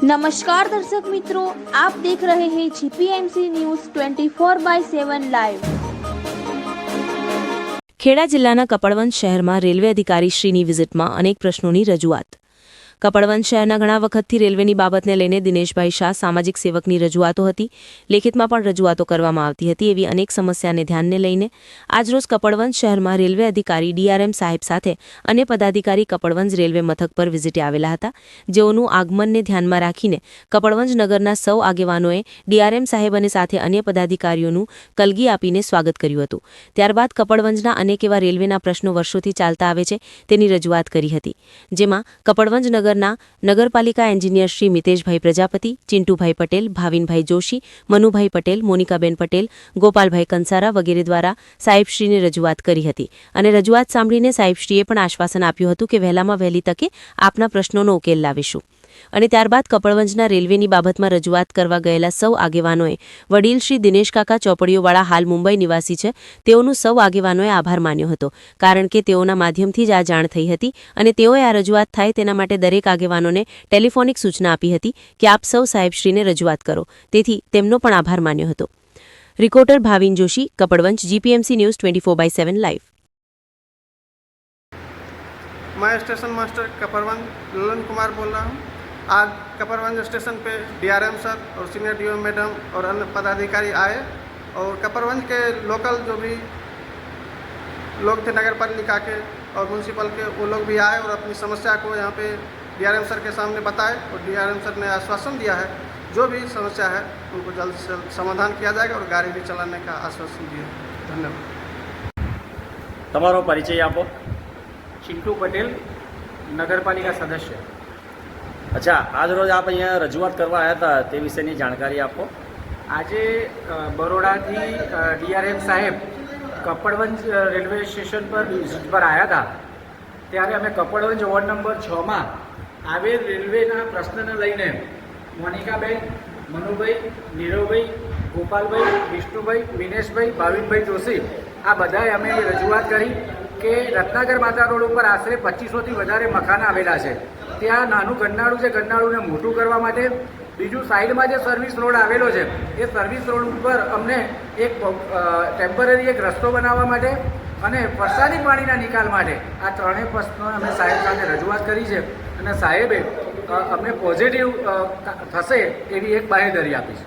नमस्कार दर्शक मित्रों, आप देख रहे हैं जीपीएमसी न्यूज़ 24/7 લાઈવ। ખેડા જિલ્લાના કપડવંજ શહેરમાં રેલવે અધિકારીશ્રીની વિઝિટમાં અનેક પ્રશ્નોની રજૂઆત। કપડવંજ શહેરના ઘણા વખતથી રેલવેની બાબતને લઈને દિનેશભાઈ શાહ સામાજિક સેવકની રજૂઆતો હતી, લેખિતમાં પણ રજૂઆતો કરવામાં આવતી હતી। એવી અનેક સમસ્યાને ધ્યાને લઈને આજરોજ કપડવંજ શહેરમાં રેલવે અધિકારી ડીઆરએમ સાહેબ સાથે અન્ય પદાધિકારી કપડવંજ રેલવે મથક પર વિઝિટે આવેલા હતા, જેઓનું આગમનને ધ્યાનમાં રાખીને કપડવંજ નગરના સૌ આગેવાનોએ ડીઆરએમ સાહેબ અને સાથે અન્ય પદાધિકારીઓનું કલગી આપીને સ્વાગત કર્યું હતું। ત્યારબાદ કપડવંજના અનેક એવા રેલવેના પ્રશ્નો વર્ષોથી ચાલતા આવે છે તેની રજૂઆત કરી હતી, જેમાં કપડવંજ નગરપાલિકા એન્જિનિયર શ્રી મિતેશભાઈ પ્રજાપતિ, ચિંટુભાઈ પટેલ, ભાવિનભાઈ જોશી, મનુભાઈ પટેલ, મોનિકાબેન પટેલ, ગોપાલભાઈ કંસારા વગેરે દ્વારા સાહેબશ્રીને રજૂઆત કરી હતી અને રજૂઆત સાંભળીને સાહેબશ્રીએ પણ આશ્વાસન આપ્યું હતું કે વહેલામાં વહેલી તકે આપના પ્રશ્નોનો ઉકેલ લાવીશું। અને ત્યારબાદ કપડવંજના રેલવેની બાબતમાં રજૂઆત કરવા ગયેલા સૌ આગેવાનોએ વડીલ શ્રી દિનેશ કાકા ચોપડીઓવાળા હાલ મુંબઈ નિવાસી છે તેઓનું સૌ આગેવાનોએ આભાર માન્યો હતો, કારણ કે તેઓના માધ્યમથી જ આ જાણ થઈ હતી અને તેઓએ આ રજૂઆત થાય તેના માટે દરેક આગેવાનોને ટેલિફોનિક સૂચના આપી હતી કે આપ સૌ સાહેબશ્રીને રજૂઆત કરો, તેથી તેમનો પણ આભાર માન્યો હતો। Reporter Bhavin Joshi, Kapadvanj, जीपीएमसी news 24/7 live. मैं स्टेशन मास्टर कपड़वंज ललन कुमार बोल रहा हूँ। आज कपड़वंज स्टेशन पे डीआरएम सर और सीनियर डीओ मैडम और अन्य पदाधिकारी आए और कपड़वंज के लोकल जो भी लोग थे नगर पालिका के और म्यूनसिपल के, वो लोग भी आए और अपनी समस्या को यहाँ पे डीआरएम सर के सामने बताए और डीआरएम सर ने आश्वासन दिया है जो भी समस्या है उनको जल्द से जल्द समाधान किया जाएगा और गाड़ी भी चलाने का आश्वासन दिया। धन्यवाद। તમારો પરિચय આપો। चिंटू पटेल, नगरपालिका सदस्य। अच्छा, आज रोज आप અહીંયા રજૂઆત કરવા આવ્યા હતા તે વિશેની જાણકારી આપો। આજે બરોડાથી ડીઆરએમ સાહેબ કપડવંજ રેલવે સ્ટેશન પર વિઝિટ પર આવ્યા હતા, ત્યારે અમે કપડવંજ વોર્ડ નંબર 6માં આવેલ રેલવેના પ્રશ્નને લઈને મોનિકાબેન, મનુભાઈ, નીરવભાઈ, ગોપાલભાઈ, વિષ્ણુભાઈ, વિનેશભાઈ, ભાવિનભાઈ જોશી આ બધાએ અમે રજૂઆત કરી કે રત્નાગર માતા રોડ ઉપર આશરે 2500થી વધારે મકાન આવેલા છે, ત્યાં નાનું ગરનાળું છે, ગરનાળુંને મોટું કરવા માટે, બીજું સાઈડમાં જે સર્વિસ રોડ આવેલો છે એ સર્વિસ રોડ ઉપર અમને એક ટેમ્પરરી એક રસ્તો બનાવવા માટે અને વરસાદી પાણીના નિકાલ માટે આ ત્રણેય પ્રશ્નો અમે સાહેબ સાથે રજૂઆત કરી છે અને સાહેબે અમને પોઝિટિવ થશે એવી એક બાહેધરી આપી છે।